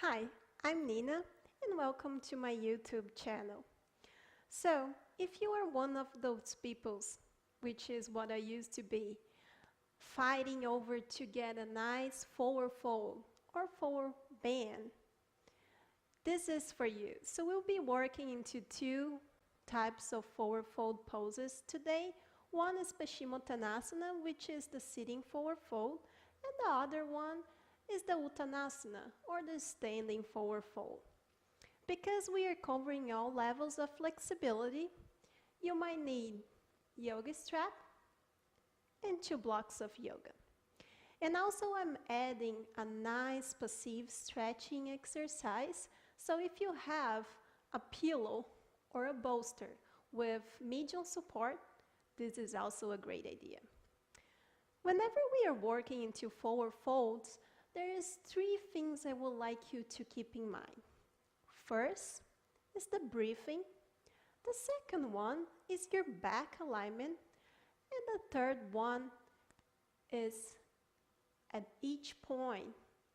Hi, I'm Nina and welcome to my YouTube channel. So, if you are one of those peoples, which is what I used to be, fighting over to get a nice forward fold or forward bend, this is for you. So we'll be working into two types of forward fold poses today. One is Paschimottanasana, which is the sitting forward fold, and the other one is the Uttanasana, or the standing forward fold. Because we are covering all levels of flexibility, you might need yoga strap and 2 blocks of yoga. And also I'm adding a nice passive stretching exercise. So if you have a pillow or a bolster with medium support, this is also a great idea. Whenever we are working into forward folds, there is 3 things I would like you to keep in mind. First is the breathing. The second one is your back alignment. And the third one is at each point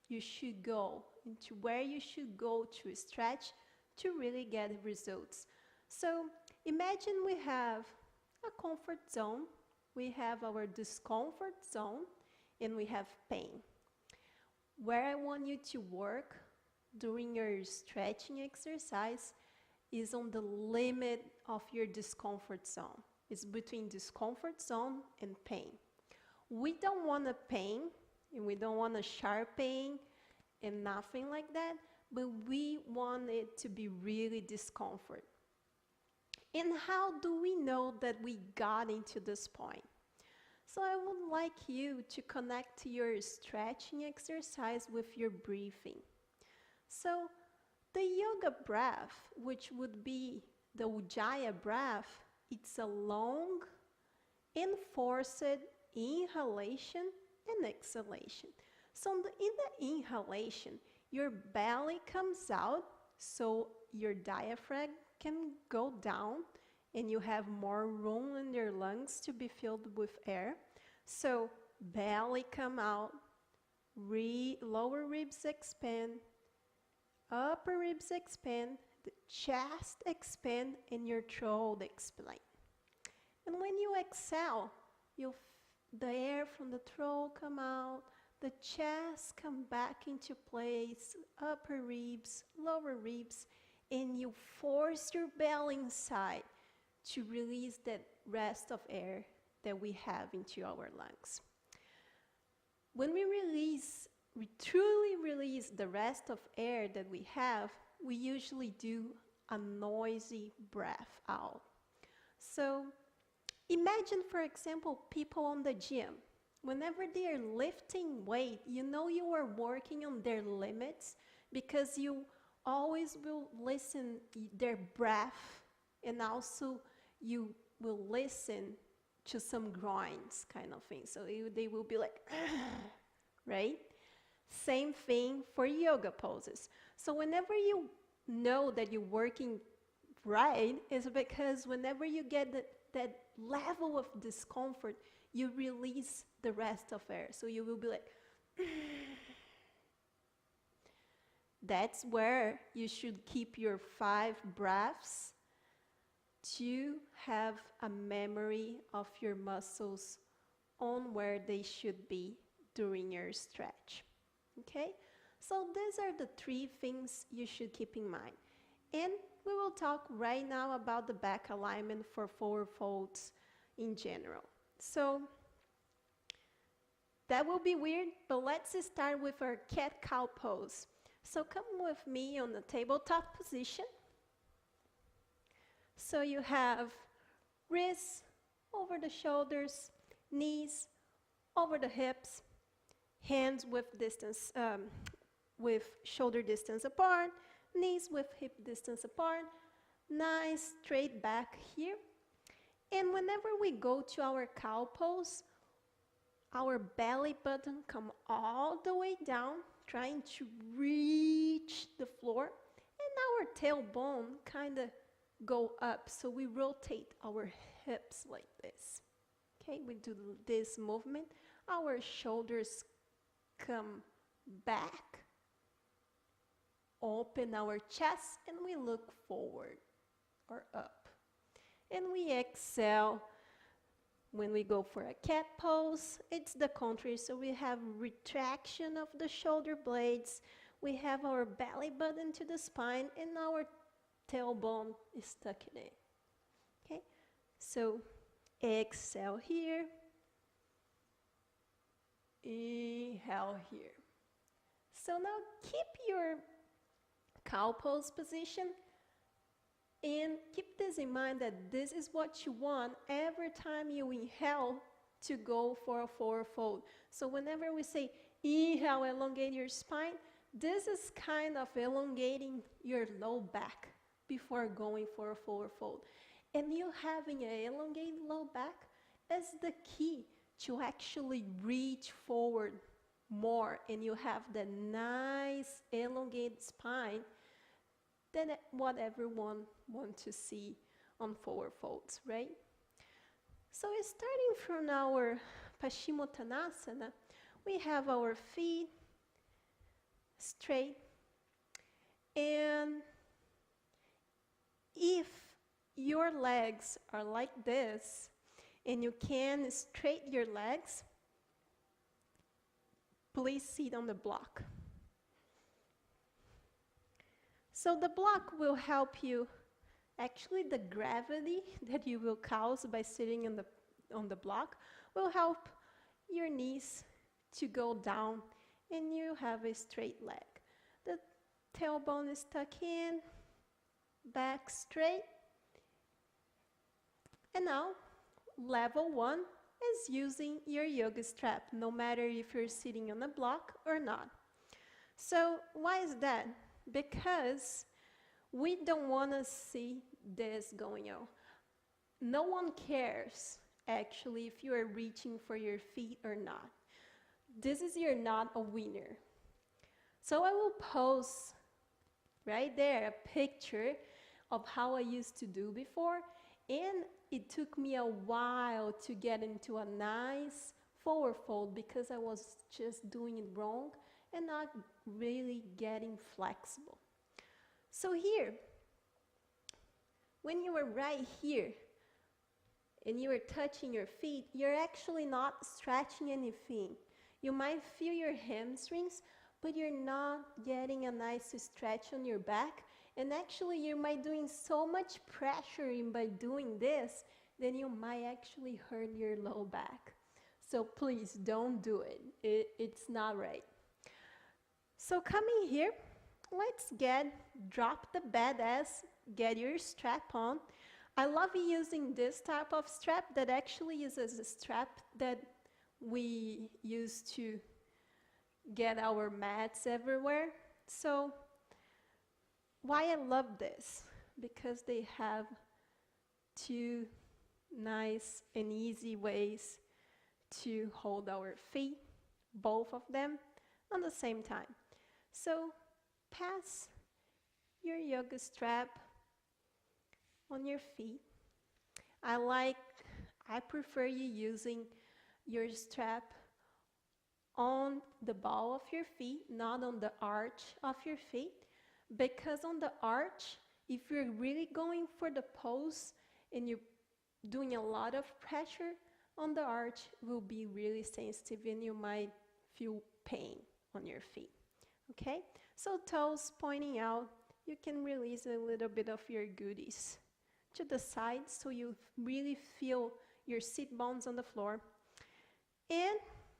you should go into where you should go to stretch to really get results. So imagine we have a comfort zone, we have our discomfort zone, and we have pain. Where I want you to work during your stretching exercise is on the limit of your discomfort zone. It's between discomfort zone and pain. We don't want a pain, and we don't want a sharp pain and nothing like that, but we want it to be really discomfort. And how do we know that we got into this point? So I would like you to connect your stretching exercise with your breathing. So the yoga breath, which would be the Ujjayi breath, it's a long, enforced inhalation and exhalation. So in the inhalation, your belly comes out, so your diaphragm can go down, and you have more room in your lungs to be filled with air. So belly come out, lower ribs expand, upper ribs expand, the chest expand, and your throat expand. And when you exhale, the air from the throat come out, the chest come back into place, upper ribs, lower ribs, and you force your belly inside to release that rest of air that we have into our lungs. When we truly release the rest of air that we have, we usually do a noisy breath out. So imagine, for example, people on the gym. Whenever they are lifting weight, you know you are working on their limits because you always will listen their breath, and also you will listen to some groans kind of thing. So they will be like, right? Same thing for yoga poses. So whenever you know that you're working right, is because whenever you get that level of discomfort, you release the rest of air. So you will be like, that's where you should keep your 5 breaths to have a memory of your muscles on where they should be during your stretch. Okay? So these are the 3 things you should keep in mind. And we will talk right now about the back alignment for forward folds in general. So that will be weird, but let's start with our cat-cow pose. So come with me on the tabletop position. So you have wrists over the shoulders, knees over the hips, hands with shoulder distance apart, knees with hip distance apart, nice straight back here. And whenever we go to our cow pose, our belly button come all the way down, trying to reach the floor, and our tailbone kind of go up, so we rotate our hips like this. Okay, we do this movement, our shoulders come back, open our chest and we look forward or up. And we exhale. When we go for a cat pose, it's the contrary. So we have retraction of the shoulder blades. We have our belly button to the spine and our tailbone is tucked in. Okay? So exhale here. Inhale here. So now keep your cow pose position and keep this in mind that this is what you want every time you inhale to go for a forward fold. So whenever we say inhale, elongate your spine, this is kind of elongating your low back before going for a forward fold. And you having an elongated low back is the key to actually reach forward more, and you have the nice elongated spine than what everyone wants to see on forward folds, right? So starting from our Paschimottanasana, we have our feet straight, and if your legs are like this, and you can straighten your legs, please sit on the block. So the block will help you, actually the gravity that you will cause by sitting on the block will help your knees to go down and you have a straight leg. The tailbone is tucked in, back straight. And now, level 1 is using your yoga strap, no matter if you're sitting on a block or not. So why is that? Because we don't want to see this going on. No one cares, actually, if you are reaching for your feet or not. This is you're not a winner. So I will post right there a picture of how I used to do before, and it took me a while to get into a nice forward fold because I was just doing it wrong and not really getting flexible. So here, when you are right here and you are touching your feet, you're actually not stretching anything. You might feel your hamstrings, but you're not getting a nice stretch on your back. And actually, you might doing so much pressure in by doing this, then you might actually hurt your low back. So please don't do it. It's not right. So coming here, let's drop the bed ass, get your strap on. I love using this type of strap that actually uses a strap that we use to get our mats everywhere. So why I love this? Because they have two nice and easy ways to hold our feet, both of them, at the same time. So pass your yoga strap on your feet. I prefer you using your strap on the ball of your feet, not on the arch of your feet, because on the arch, if you're really going for the pose and you're doing a lot of pressure on the arch, will be really sensitive and you might feel pain on your feet. Okay? So toes pointing out, you can release a little bit of your goodies to the side so you really feel your sit bones on the floor. And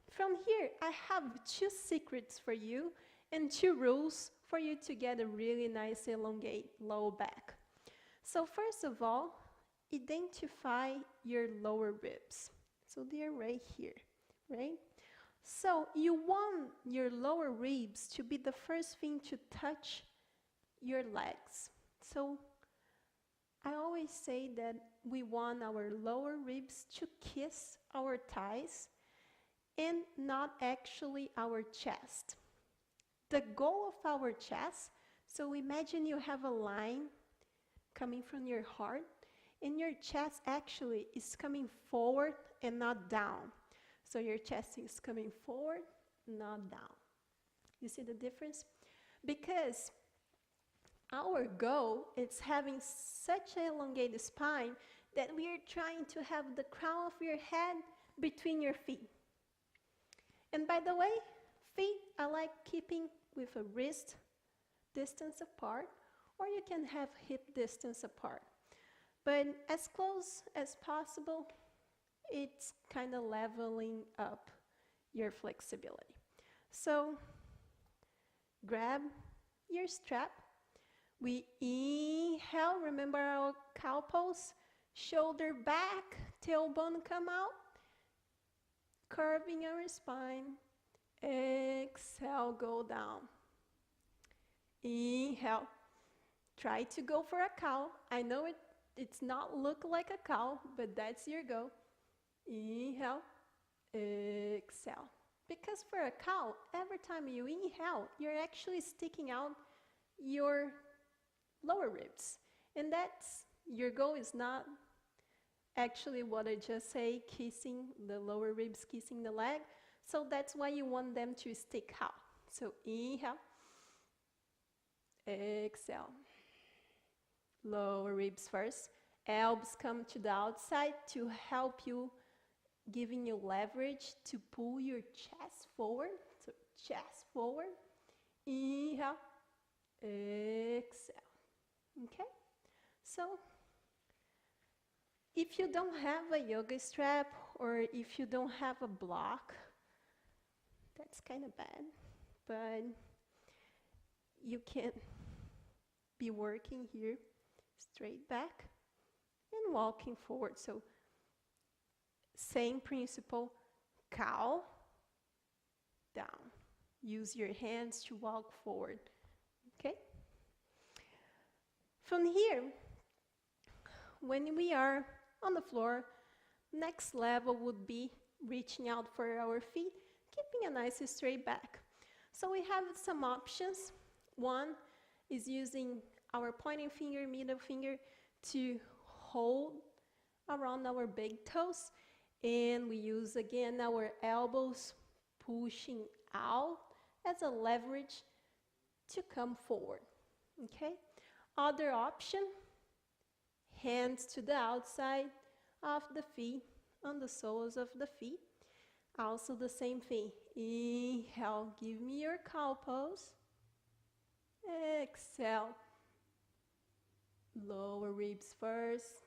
from here, I have 2 secrets for you and 2 rules for you to get a really nice elongate low back. So first of all, identify your lower ribs. So they're right here, right? So you want your lower ribs to be the first thing to touch your legs. So I always say that we want our lower ribs to kiss our thighs and not actually our chest. The goal of our chest, so imagine you have a line coming from your heart and your chest actually is coming forward and not down. So your chest is coming forward, not down. You see the difference? Because our goal is having such an elongated spine that we are trying to have the crown of your head between your feet. And by the way, feet I like keeping with a wrist distance apart, or you can have hip distance apart. But as close as possible, it's kind of leveling up your flexibility. So grab your strap. We inhale, remember our cow pose, shoulder back, tailbone come out, curving our spine. Exhale, go down. Inhale, try to go for a cow. I know it's not look like a cow, but that's your goal. Inhale, exhale. Because for a cow, every time you inhale, you're actually sticking out your lower ribs. And that's, your goal is not actually what I just say, kissing the lower ribs, kissing the leg. So that's why you want them to stick out. So inhale, exhale. Lower ribs first. Elbows come to the outside to help you, giving you leverage to pull your chest forward. So chest forward. Inhale, exhale. Okay? So if you don't have a yoga strap or if you don't have a block, that's kind of bad, but you can be working here, straight back and walking forward. So same principle, cow, down. Use your hands to walk forward, okay? From here, when we are on the floor, next level would be reaching out for our feet, keeping a nice straight back. So we have some options. One is using our pointing finger, middle finger to hold around our big toes. And we use again our elbows pushing out as a leverage to come forward. Okay? Other option, hands to the outside of the feet, on the soles of the feet. Also the same thing. Inhale, give me your cow pose. Exhale. Lower ribs first,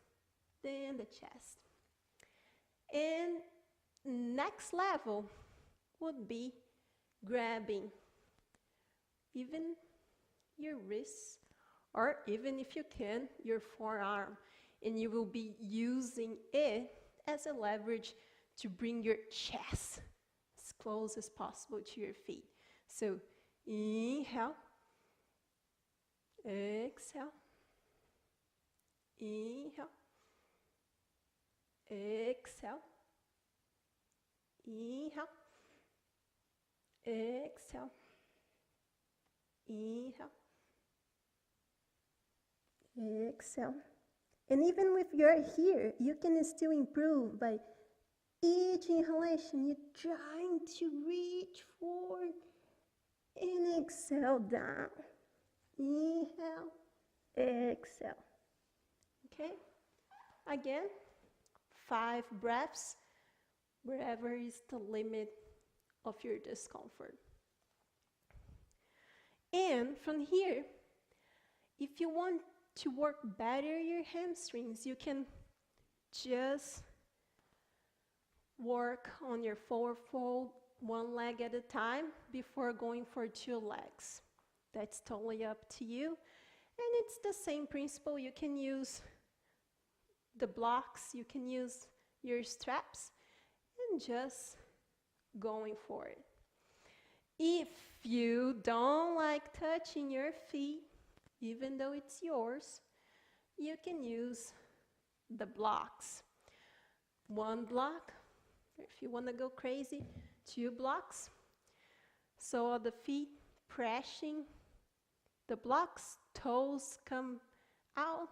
then the chest. And next level would be grabbing even your wrists, or even if you can, your forearm. And you will be using it as a leverage to bring your chest as close as possible to your feet. So inhale, exhale, inhale, exhale, inhale, exhale, inhale, exhale. And even if you're here, you can still improve by each inhalation. You're trying to reach forward and exhale down. Inhale, exhale. Okay? Again, 5 breaths, wherever is the limit of your discomfort. And from here, if you want to work better your hamstrings, you can just work on your forward fold, one leg at a time, before going for 2 legs. That's totally up to you. And it's the same principle. You can use the blocks, you can use your straps, and just going for it. If you don't like touching your feet, even though it's yours, you can use the blocks. 1 block, if you want to go crazy, 2 blocks. So the feet pressing the blocks, toes come out.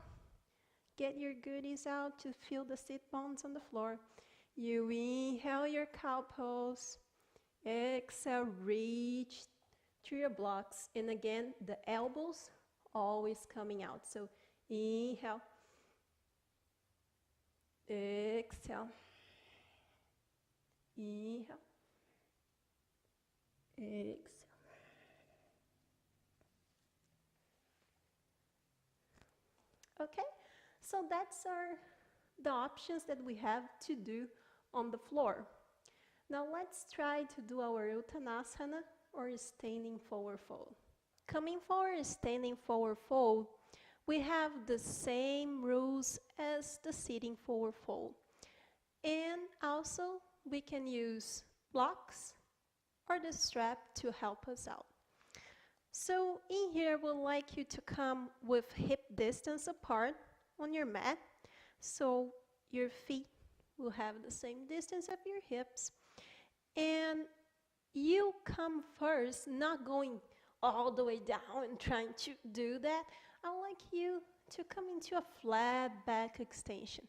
Get your goodies out to feel the sit bones on the floor. You inhale your cow pose. Exhale, reach to your blocks. And again, the elbows always coming out. So inhale, exhale, inhale, exhale. Okay, so that's the options that we have to do on the floor. Now let's try to do our Uttanasana or standing forward fold. Coming forward, standing forward fold, we have the same rules as the sitting forward fold. And also we can use blocks or the strap to help us out. So in here, we'd like you to come with hip distance apart on your mat. So your feet will have the same distance of your hips. And you come first, not going all the way down and trying to do that. I'd like you to come into a flat back extension.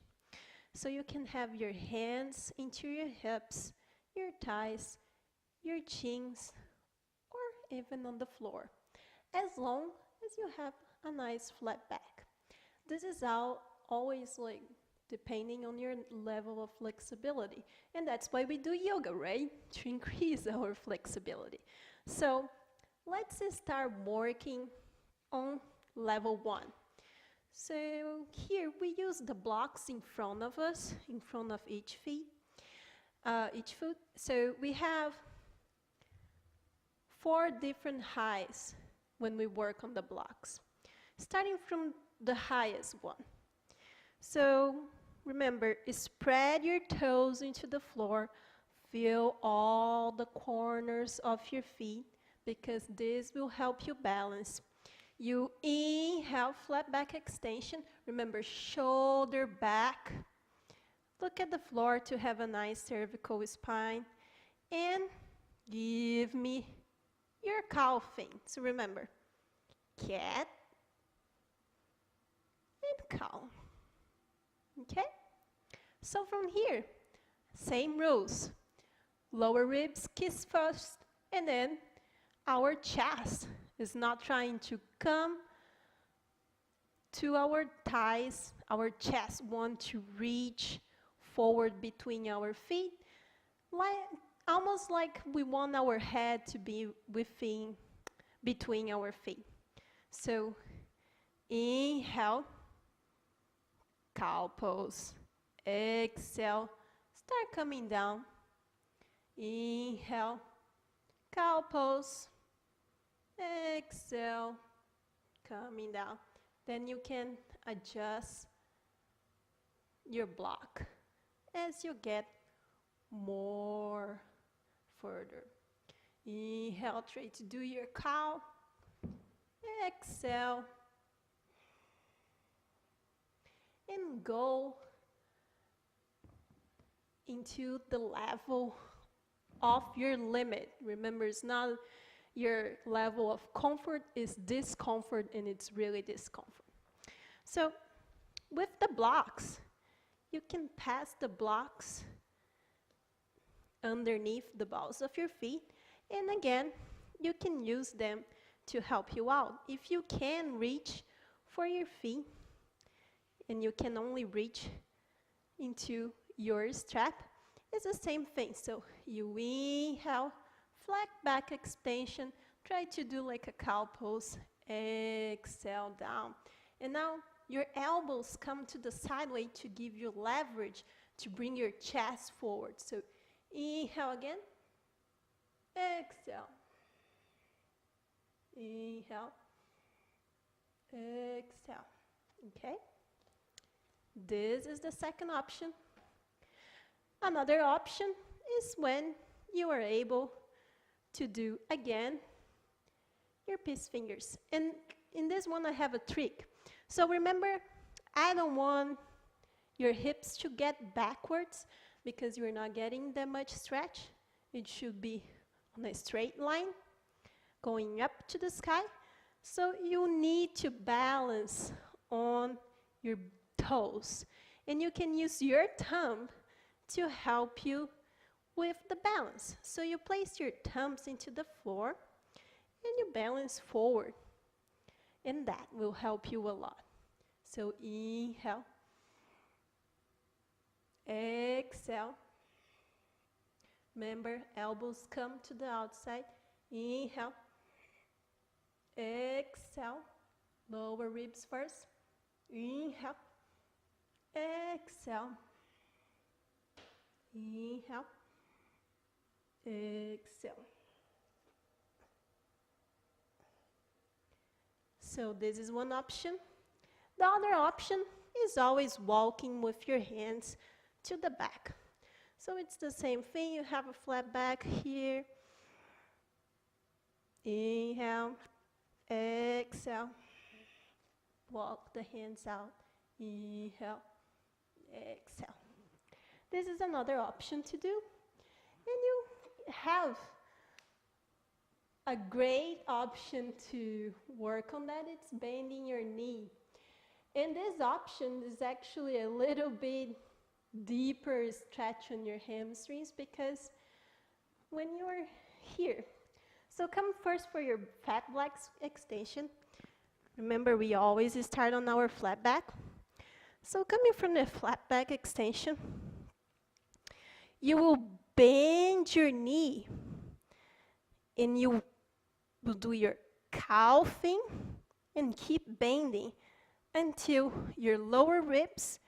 So you can have your hands into your hips, your thighs, your chins, or even on the floor, as long as you have a nice flat back. This is always like depending on your level of flexibility. And that's why we do yoga, right? To increase our flexibility. So let's start working on level 1. So here we use the blocks in front of us, in front of each foot. So we have 4 different heights when we work on the blocks, starting from the highest one. So remember, spread your toes into the floor, feel all the corners of your feet, because this will help you balance. You inhale, flat back extension. Remember, shoulder back. Look at the floor to have a nice cervical spine. And give me your cow fin. So remember, cat and cow. Okay? So from here, same rules. Lower ribs kiss first, and then our chest is not trying to come to our thighs. Our chest wants to reach forward between our feet, almost like we want our head to be between our feet. So inhale, cow pose. Exhale, start coming down. Inhale, cow pose. Exhale, coming down. Then you can adjust your block as you get more further. Inhale, try to do your cow. Exhale. And go into the level of your limit. Remember, it's not your level of comfort, is discomfort, and it's really discomfort. So with the blocks, you can pass the blocks underneath the balls of your feet, and again, you can use them to help you out. If you can reach for your feet, and you can only reach into your strap, it's the same thing. So you inhale, flat back extension, try to do like a cow pose, exhale down. And now your elbows come to the sideway to give you leverage to bring your chest forward. So inhale again, exhale, inhale, exhale, okay? This is the second option. Another option is when you are able to do, again, your peace fingers. And in this one, I have a trick. So remember, I don't want your hips to get backwards because you're not getting that much stretch. It should be on a straight line, going up to the sky. So you need to balance on your toes. And you can use your thumb to help you with the balance. So you place your thumbs into the floor and you balance forward. And that will help you a lot. So inhale, exhale. Remember, elbows come to the outside. Inhale, exhale. Lower ribs first. Inhale, exhale. Inhale, exhale. So this is one option. The other option is always walking with your hands to the back. So it's the same thing. You have a flat back here. Inhale, exhale. Walk the hands out. Inhale, exhale. This is another option to do. And you have a great option to work on that. It's bending your knee. And this option is actually a little bit deeper stretch on your hamstrings because when you're here, so come first for your fat back extension. Remember, we always start on our flat back. So coming from the flat back extension, you will bend your knee and you will do your calving and keep bending until your lower ribs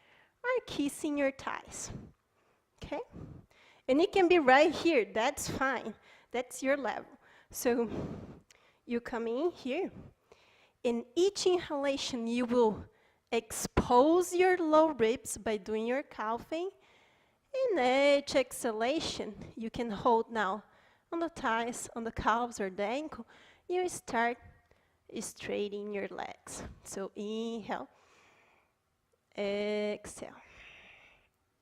are kissing your thighs, okay? And it can be right here, that's fine. That's your level. So you come in here. In each inhalation, you will expose your low ribs by doing your calving. In each exhalation, you can hold now on the thighs, on the calves, or the ankle. You start straightening your legs. So inhale, exhale,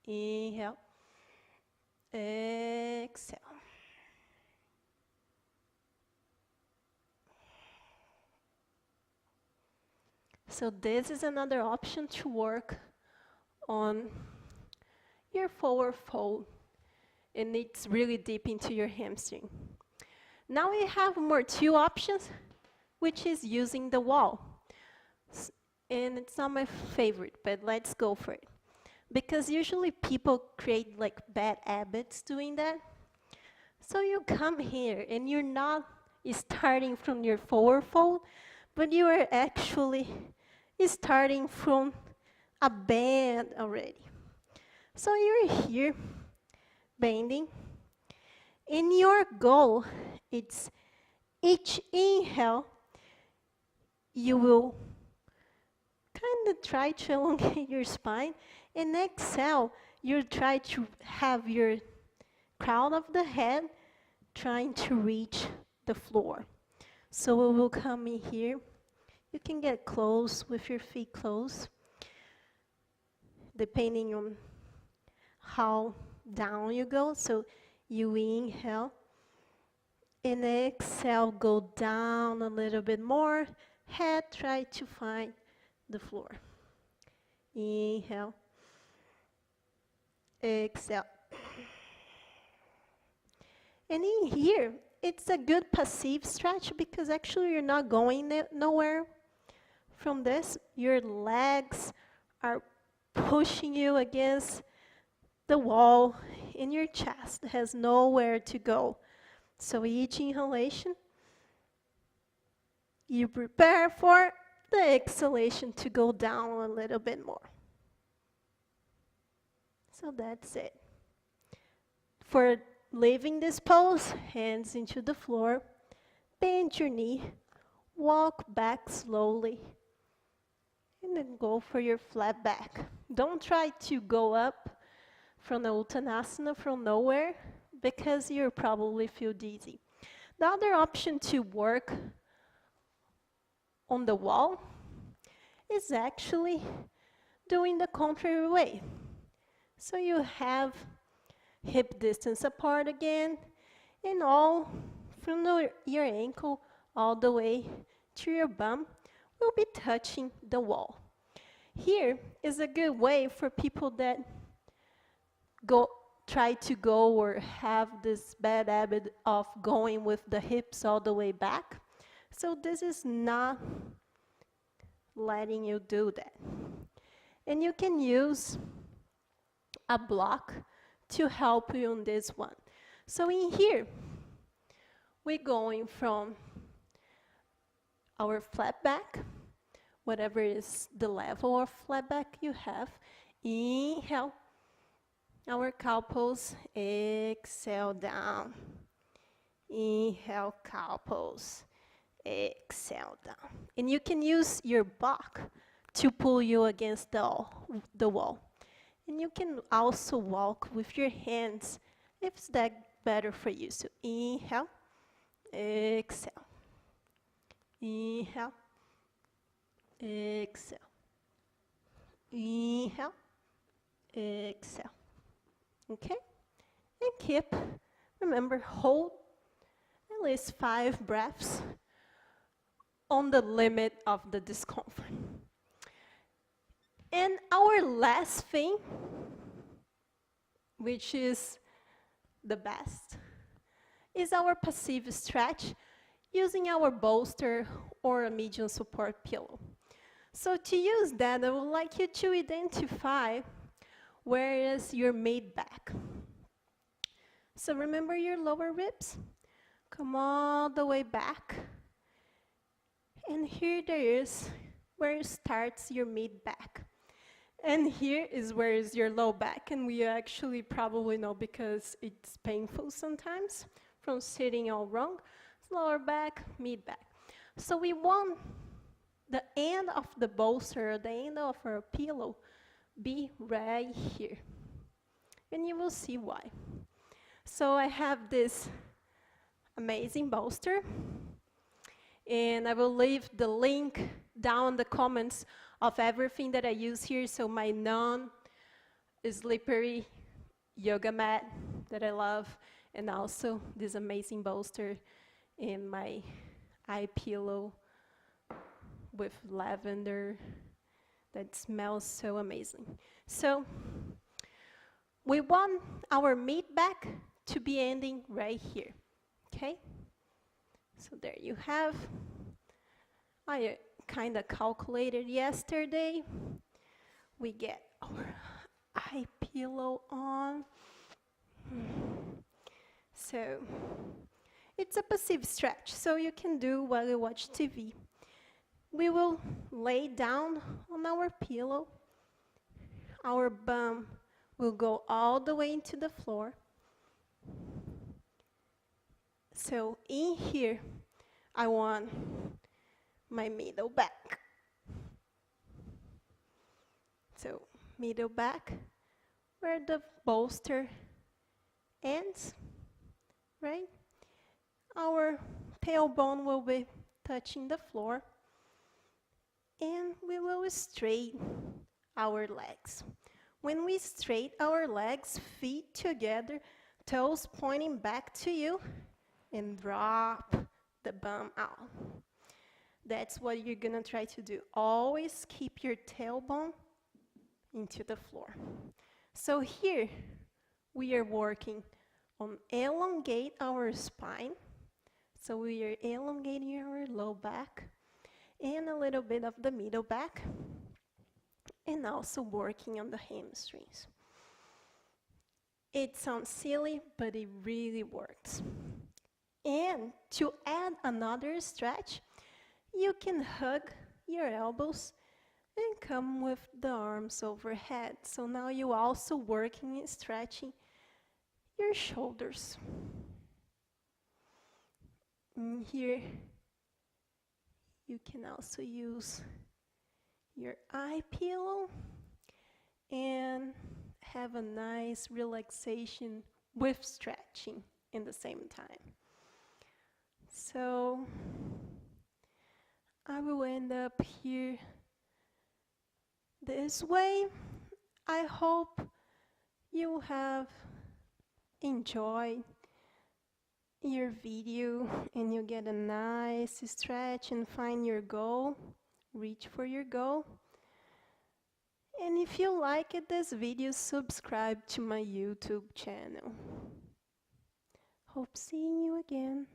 inhale, exhale. So this is another option to work on your forward fold, and it's really deep into your hamstring. Now we have two options, which is using the wall. And it's not my favorite, but let's go for it. Because usually people create like bad habits doing that. So you come here and you're not starting from your forward fold, but you are actually starting from a bend already. So you're here bending, and your goal, it's each inhale, you will kind of try to elongate your spine, and exhale, you'll try to have your crown of the head trying to reach the floor. So we will come in here. You can get close with your feet closed, depending on how down you go. So you inhale, and exhale, go down a little bit more. Head, try to find the floor. Inhale, exhale. And in here, it's a good passive stretch because actually you're not going nowhere from this. Your legs are pushing you against the wall, and your chest has nowhere to go. So each inhalation, you prepare for the exhalation to go down a little bit more. So that's it. For leaving this pose, hands into the floor, bend your knee, walk back slowly, and then go for your flat back. Don't try to go up from the Uttanasana from nowhere, because you'll probably feel dizzy. The other option to work on the wall is actually doing the contrary way. So you have hip distance apart again, and all from your ankle all the way to your bum will be touching the wall. Here is a good way for people that try to go or have this bad habit of going with the hips all the way back. So this is not letting you do that. And you can use a block to help you on this one. So in here, we're going from our flat back, whatever is the level of flat back you have. Inhale, our cow pose, exhale down. Inhale, cow pose, exhale down. And you can use your block to pull you against the wall. And you can also walk with your hands if it's that better for you. So inhale, exhale. Inhale, exhale. Inhale, exhale. Okay? And keep, remember, hold at least 5 breaths on the limit of the discomfort. And our last thing, which is the best, is our passive stretch using our bolster or a medium support pillow. So to use that, I would like you to identify where is your mid-back. So remember your lower ribs? Come all the way back. And here there is where it starts your mid-back. And here is where is your low back. And we actually probably know because it's painful sometimes from sitting all wrong. Lower back, mid-back. So we want the end of the bolster, the end of our pillow, be right here. And you will see why. So I have this amazing bolster. And I will leave the link down in the comments of everything that I use here. So my non-slippery yoga mat that I love, and also this amazing bolster and my eye pillow with lavender that smells so amazing. So we want our mid-back to be ending right here, okay? So there you have. I kind of calculated yesterday. We get our eye pillow on. So it's a passive stretch, so you can do while you watch TV. We will lay down on our pillow. Our bum will go all the way into the floor. So in here, I want my middle back. So middle back, where the bolster ends, right? Our tailbone will be touching the floor. And we will straighten our legs. When we straighten our legs, feet together, toes pointing back to you, and drop the bum out. That's what you're gonna try to do. Always keep your tailbone into the floor. So here, we are working on elongate our spine. So we are elongating our low back and a little bit of the middle back, and also working on the hamstrings. It sounds silly, but it really works. And to add another stretch, you can hug your elbows and come with the arms overhead. So now you're also working and stretching your shoulders. And here, you can also use your eye pillow and have a nice relaxation with stretching in the same time. So I will end up here this way. I hope you have enjoyed your video and you get a nice stretch and find your goal, reach for your goal. And if you liked this video, subscribe to my YouTube channel. Hope seeing you again.